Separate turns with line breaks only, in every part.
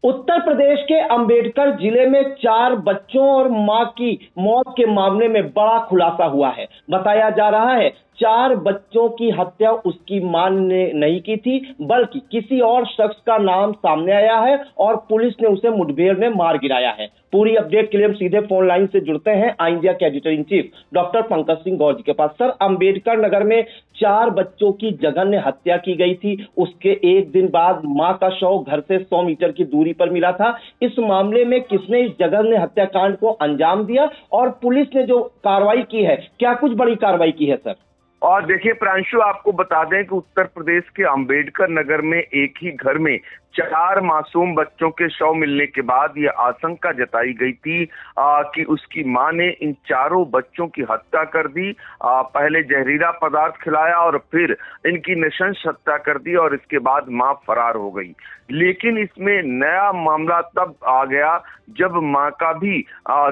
उत्तर प्रदेश के अंबेडकर जिले में 4 बच्चों और मां की मौत के मामले में बड़ा खुलासा हुआ है। बताया जा रहा है 4 बच्चों की हत्या उसकी मां ने नहीं की थी, बल्कि किसी और शख्स का नाम सामने आया है और पुलिस ने उसे मुठभेड़ में मार गिराया है। पूरी अपडेट के लिए हम सीधे फोन लाइन से जुड़ते हैं इंडिया के editor in chief doctor Pankaj Singh Gaur ji के पास। सर, अंबेडकर नगर में 4 बच्चों की जघन्य हत्या की गई थी। उसके एक दिन बाद मां का शव घर से 100 मीटर की दूरी पर मिला था। इस मामले में किसने इस जघन्य हत्याकांड को अंजाम दिया और पुलिस ने जो कार्रवाई की है, क्या कुछ बड़ी कार्रवाई की है सर?
और देखिए प्रांशु, आपको बता दें कि उत्तर प्रदेश के अंबेडकर नगर में एक ही घर में 4 मासूम बच्चों के शव मिलने के बाद यह आशंका जताई गई थी कि उसकी मां ने इन चारों बच्चों की हत्या कर दी। पहले जहरीला पदार्थ खिलाया और फिर इनकी नृशंस हत्या कर दी और इसके बाद मां फरार हो गई। लेकिन इसमें नया मामला तब आ गया जब मां का भी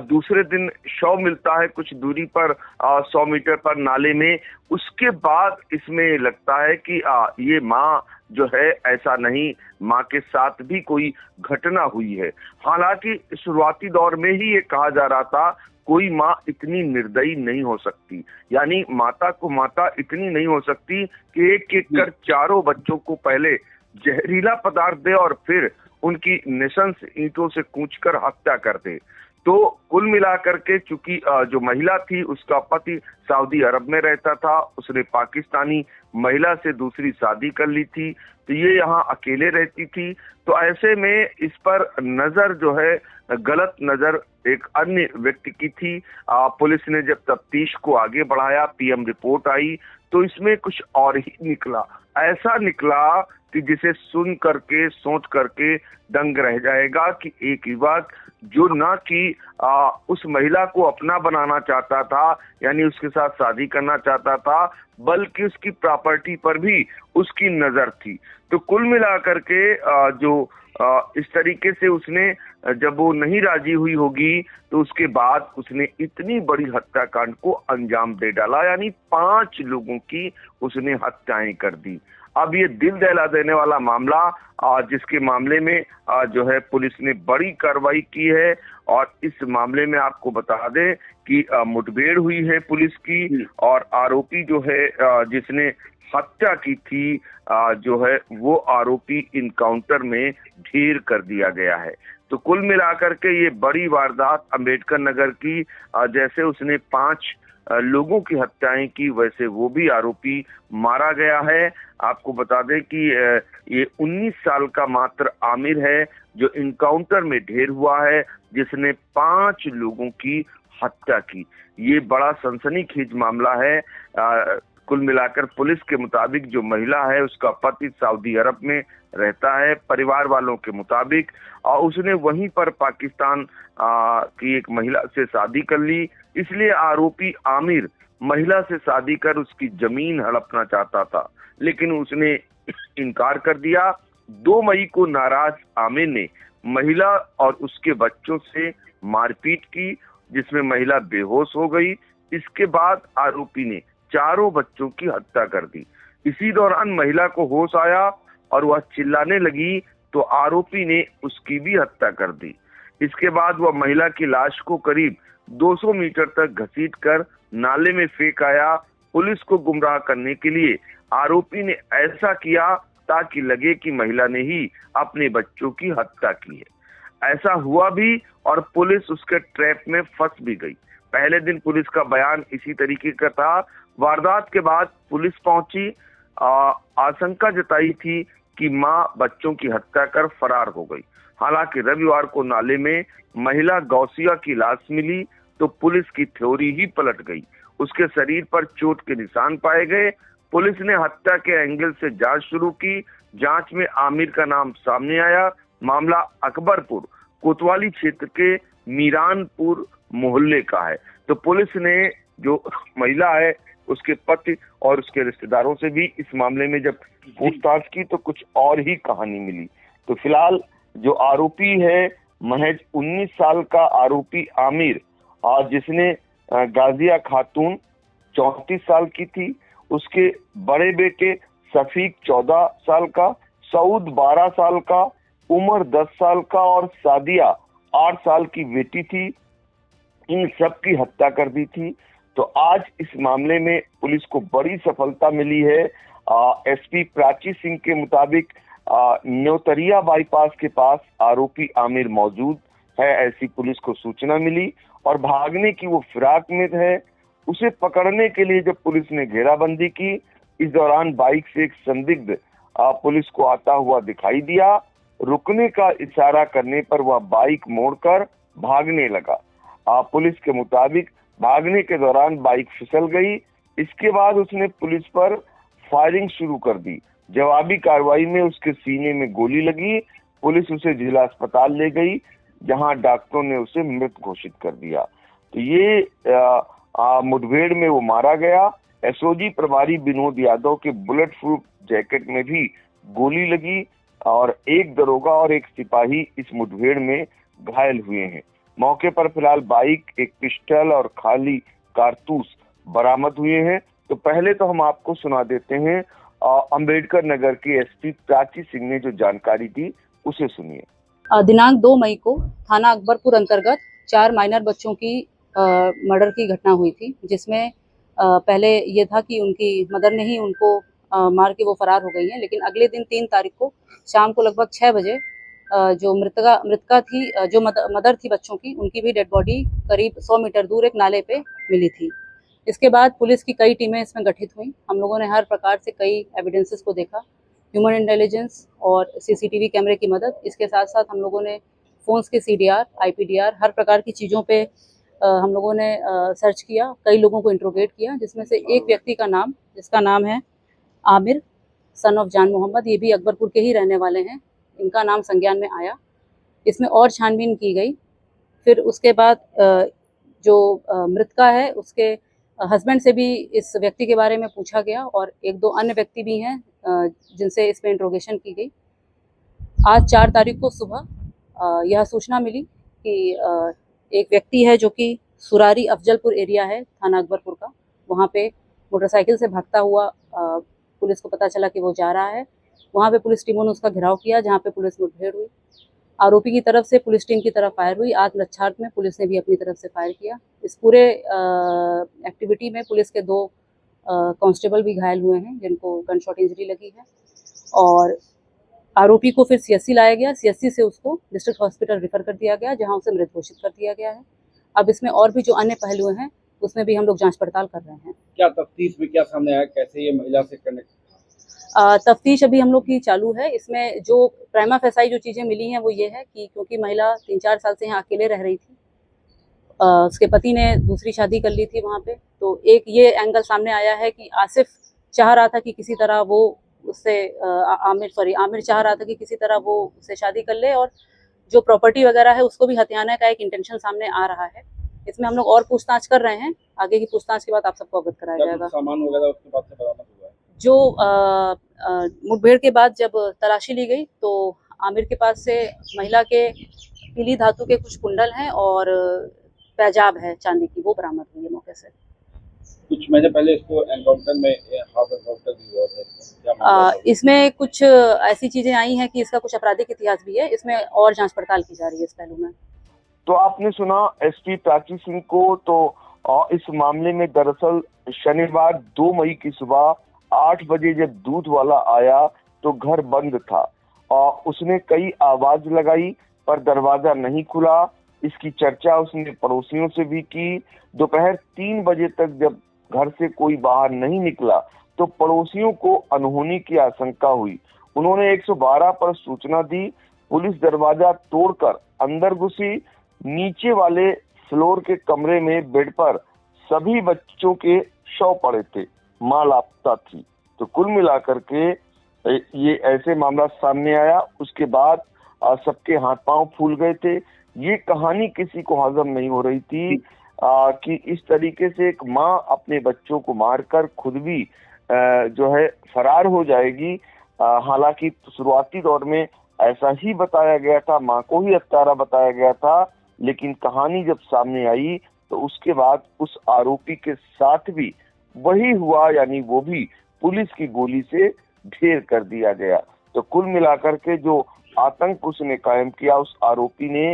दूसरे दिन शव मिलता है कुछ दूरी पर 100 मीटर पर नाले में। उसके बाद इसमें लगता है कि ये मां जो है ऐसा नहीं, मां के साथ भी कोई घटना हुई है। हालांकि शुरुआती दौर में ही ये कहा जा रहा था कोई मां इतनी निर्दयी नहीं हो सकती, यानी माता को माता इतनी नहीं हो सकती कि एक एक कर चारों बच्चों को पहले जहरीला पदार्थ दे और फिर उनकी नृशंस ईंटों से कूचकर हत्या कर दे। तो कुल मिलाकर के चूंकि जो महिला थी उसका पति सऊदी अरब में रहता था, उसने पाकिस्तानी महिला से दूसरी शादी कर ली थी, तो ये यहाँ अकेले रहती थी। तो ऐसे में इस पर नजर जो है गलत नजर एक अन्य व्यक्ति की थी। पुलिस ने जब तफ्तीश को आगे बढ़ाया, पीएम रिपोर्ट आई, तो इसमें कुछ और ही निकला। ऐसा निकला कि जिसे सुन करके सोच करके दंग रह जाएगा कि एक युवक जो न कि उस महिला को अपना बनाना चाहता था, यानी उसके साथ शादी करना चाहता था, बल्कि उसकी प्रॉपर्टी पर भी उसकी नजर थी। तो कुल मिलाकर के जो इस तरीके से उसने जब वो नहीं राजी हुई होगी तो उसके बाद उसने इतनी बड़ी हत्याकांड को अंजाम दे डाला, यानी 5 लोगों की उसने हत्याएं कर दी। अब ये दिल दहला देने वाला मामला जिसके मामले में जो है पुलिस ने बड़ी कार्रवाई की है। और इस मामले में आपको बता दें कि मुठभेड़ हुई है पुलिस की और आरोपी जो है जिसने हत्या की थी जो है वो आरोपी इनकाउंटर में ढेर कर दिया गया है। तो कुल मिलाकर के ये बड़ी वारदात अंबेडकर नगर की, जैसे उसने 5 लोगों की हत्याएं की वैसे वो भी आरोपी मारा गया है। आपको बता दें कि ये 19 साल का मात्र आमिर है जो इनकाउंटर में ढेर हुआ है, जिसने 5 लोगों की हत्या की। ये बड़ा सनसनीखेज मामला है। कुल मिलाकर पुलिस के मुताबिक जो महिला है उसका पति सऊदी अरब में रहता है, परिवार वालों के मुताबिक, और उसने वहीं पर पाकिस्तान की एक महिला से शादी कर ली। इसलिए आरोपी आमिर महिला से शादी कर उसकी जमीन हड़पना चाहता था, लेकिन उसने इनकार कर दिया। 2 मई को नाराज आमिर ने महिला और उसके बच्चों से मारपीट की, जिसमें महिला बेहोश हो गई। इसके बाद आरोपी ने चारों बच्चों की हत्या कर दी। इसी दौरान महिला को होश आया और वह चिल्लाने लगी तो आरोपी ने उसकी भी हत्या कर दी। इसके बाद वह महिला की लाश को करीब 200 मीटर तक घसीटकर नाले में फेंक आया। पुलिस को गुमराह करने के लिए आरोपी ने ऐसा किया ताकि लगे कि महिला ने ही अपने बच्चों की हत्या की है। ऐसा हुआ भी और पुलिस उसके ट्रैप में फंस भी गई। पहले दिन पुलिस का बयान इसी तरीके का था। वारदात के बाद पुलिस पहुंची, आशंका जताई थी कि मां बच्चों की हत्या कर फरार हो गई। हालांकि रविवार को नाले में महिला गौसिया की लाश मिली तो पुलिस की थ्योरी ही पलट गई। उसके शरीर पर चोट के निशान पाए गए। पुलिस ने हत्या के एंगल से जांच शुरू की। जांच में आमिर का नाम सामने आया। मामला अकबरपुर कोतवाली क्षेत्र के मीरानपुर मोहल्ले का है। तो पुलिस ने जो महिला है उसके पति और उसके रिश्तेदारों से भी इस मामले में जब पूछताछ की तो कुछ और ही कहानी मिली। तो फिलहाल जो आरोपी है महज 19 साल का आरोपी आमिर, और जिसने गाजिया खातून 34 साल की थी, उसके बड़े बेटे शफीक 14 साल का, सऊद 12 साल का, उमर 10 साल का और सादिया 8 साल की बेटी थी। इन सब की हत्या कर दी थी। तो आज इस मामले में पुलिस को बड़ी सफलता मिली है। एसपी प्राची सिंह के मुताबिक न्योतरिया बाईपास के पास आरोपी आमिर मौजूद है, ऐसी पुलिस को सूचना मिली और भागने की वो फिराक में है। उसे पकड़ने के लिए जब पुलिस ने घेराबंदी की, इस दौरान बाइक से एक संदिग्ध पुलिस को आता हुआ दिखाई दिया। रुकने का इशारा करने पर वह बाइक मोड़कर भागने लगा। पुलिस के मुताबिक भागने के दौरान बाइक फिसल गई। इसके बाद उसने पुलिस पर फायरिंग शुरू कर दी। जवाबी कार्रवाई में उसके सीने में गोली लगी। पुलिस उसे जिला अस्पताल ले गई, जहां डॉक्टरों ने उसे मृत घोषित कर दिया। तो ये मुठभेड़ में वो मारा गया। एसओजी प्रभारी विनोद यादव के बुलेट प्रूफ जैकेट में भी गोली लगी और एक दरोगा और एक सिपाही इस मुठभेड़ में घायल हुए हैं। मौके पर फिलहाल बाइक, एक पिस्टल और खाली कारतूस बरामद हुए हैं। तो पहले तो हम आपको सुना देते हैं अंबेडकर नगर के एसपी प्राची सिंह ने जो जानकारी दी, उसे सुनिए।
दिनांक 2 मई को थाना अकबरपुर अंतर्गत 4 माइनर बच्चों की मर्डर की घटना हुई थी, जिसमें पहले ये था कि उनकी मदर ने ही उनको मार के वो फरार हो गई हैं। लेकिन अगले दिन 3 तारीख को शाम को लगभग 6 बजे जो मृतका थी, जो मदर थी बच्चों की, उनकी भी डेड बॉडी करीब 100 मीटर दूर एक नाले पे मिली थी। इसके बाद पुलिस की कई टीमें इसमें गठित हुई। हम लोगों ने हर प्रकार से कई एविडेंसेस को देखा, ह्यूमन इंटेलिजेंस और सीसीटीवी कैमरे की मदद। इसके साथ साथ हम लोगों ने फ़ोन्स के सीडीआर, आईपीडीआर, हर प्रकार की चीज़ों पे हम लोगों ने सर्च किया, कई लोगों को इंट्रोगेट किया, जिसमें से एक व्यक्ति का नाम, जिसका नाम है आमिर सन ऑफ जान मोहम्मद, ये भी अकबरपुर के ही रहने वाले हैं, इनका नाम संज्ञान में आया। इसमें और छानबीन की गई। फिर उसके बाद जो मृतका है, उसके हस्बैंड से भी इस व्यक्ति के बारे में पूछा गया और 1-2 अन्य व्यक्ति भी हैं जिनसे इस पर इंट्रोगेशन की गई। आज 4 तारीख को सुबह यह सूचना मिली कि एक व्यक्ति है जो कि सुरारी अफजलपुर एरिया है थाना अकबरपुर का, वहाँ पे मोटरसाइकिल से भागता हुआ पुलिस को पता चला कि वो जा रहा है। वहाँ पे पुलिस टीमों ने उसका घेराव किया, जहाँ पे पुलिस मुठभेड़ हुई। आरोपी की तरफ से पुलिस टीम की तरफ फायर हुई। आत्मरक्षार्थ में पुलिस ने भी अपनी तरफ से फायर किया। इस पूरे एक्टिविटी में पुलिस के 2 कांस्टेबल भी घायल हुए हैं, जिनको गन शॉट इंजरी लगी है। और आरोपी को फिर सीएससी लाया गया। सीएससी से उसको डिस्ट्रिक्ट हॉस्पिटल रेफर कर दिया गया, जहां उसे मृत घोषित कर दिया गया है। अब इसमें और भी जो अन्य पहलू हैं, उसमें भी हम लोग जांच पड़ताल कर रहे हैं।
क्या तफ्तीश में क्या सामने आया, कैसे ये महिला से कनेक्ट?
तफ्तीश अभी हम लोग की चालू है। इसमें जो प्राइमा फेसाई जो चीज़ें मिली हैं वो ये है कि क्योंकि महिला 3-4 साल से यहाँ अकेले रह रही थी, उसके पति ने दूसरी शादी कर ली थी वहाँ पे, तो एक ये एंगल सामने आया है कि आसिफ चाह रहा था कि किसी तरह वो उससे आमिर चाह रहा था कि किसी तरह वो उससे शादी कर ले, और जो प्रॉपर्टी वगैरह है उसको भी हथियाने का एक इंटेंशन सामने आ रहा है। इसमें हम लोग और पूछताछ कर रहे हैं। आगे की पूछताछ के बाद आप सबको अवगत कराया जाएगा।
सामान वगैरह उसके बाद से बरामद हुआ है?
जो मुठभेड़ के बाद जब तलाशी ली गई तो आमिर के पास से महिला के पीली धातु के कुछ कुंडल हैं और पैजाब है चांदी की, वो बरामद हुई है मौके से।
कुछ महीने पहले इसको एनकाउंटर में हाफ एनकाउंटर भी हुआ है।
इसमें कुछ ऐसी चीजें आई हैं कि इसका कुछ आपराधिक इतिहास भी है। इसमें और जांच पड़ताल की जा रही है इस पहलू में।
तो आपने सुना एसपी प्राची सिंह को। तो इस मामले में दरअसल शनिवार 2 मई की सुबह 8 बजे जब दूध वाला आया तो घर बंद था और उसने कई आवाज लगाई पर दरवाजा नहीं खुला। इसकी चर्चा उसने पड़ोसियों से भी की। दोपहर 3 बजे तक जब घर से कोई बाहर नहीं निकला तो पड़ोसियों को अनहोनी की आशंका हुई। उन्होंने 112 पर सूचना दी। पुलिस दरवाजा तोड़कर अंदर घुसी। नीचे वाले फ्लोर के कमरे में बेड पर सभी बच्चों के शव पड़े थे, मां लापता थी। तो कुल मिलाकर के ये ऐसे मामला सामने आया। उसके बाद सबके हाथ पांव फूल गए थे। ये कहानी किसी को हजम नहीं हो रही थी कि इस तरीके से एक माँ अपने बच्चों को मारकर खुद भी जो है फरार हो जाएगी। हालांकि शुरुआती दौर में ऐसा ही बताया गया था, माँ को ही हत्यारा बताया गया था, लेकिन कहानी जब सामने आई तो उसके बाद उस आरोपी के साथ भी वही हुआ, यानी वो भी पुलिस की गोली से ढेर कर दिया गया। तो कुल मिलाकर के जो आतंक उसने कायम किया, उस आरोपी ने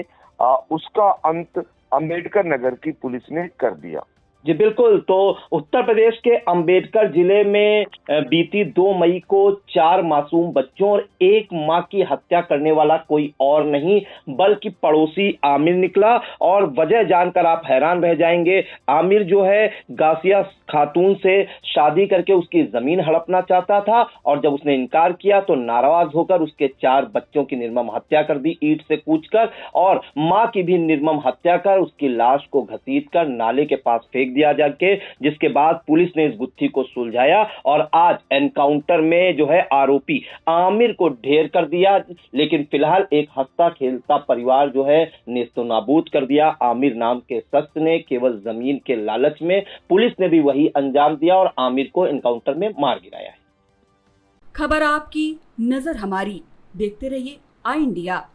उसका अंत अंबेडकर नगर की पुलिस ने कर दिया।
जी बिल्कुल। तो उत्तर प्रदेश के अंबेडकर जिले में बीती 2 मई को 4 मासूम बच्चों और एक मां की हत्या करने वाला कोई और नहीं बल्कि पड़ोसी आमिर निकला। और वजह जानकर आप हैरान रह जाएंगे। आमिर जो है गासिया खातून से शादी करके उसकी जमीन हड़पना चाहता था और जब उसने इनकार किया तो नाराज होकर उसके 4 बच्चों की निर्मम हत्या कर दी ईंट से कूचकर, और मां की भी निर्मम हत्या कर उसकी लाश को घसीटकर नाले के पास फेंक दिया जाके, जिसके बाद पुलिस ने इस गुत्थी को सुलझाया और आज एनकाउंटर में जो है आरोपी आमिर को ढेर कर दिया। लेकिन फिलहाल एक हंसता खेलता परिवार जो है नेस्तो नाबूद कर दिया आमिर नाम के शख्स ने, केवल जमीन के लालच में। पुलिस ने भी वही अंजाम दिया और आमिर को एनकाउंटर में मार गिराया है।
खबर आपकी, नजर हमारी। देखते रहिए आई इंडिया।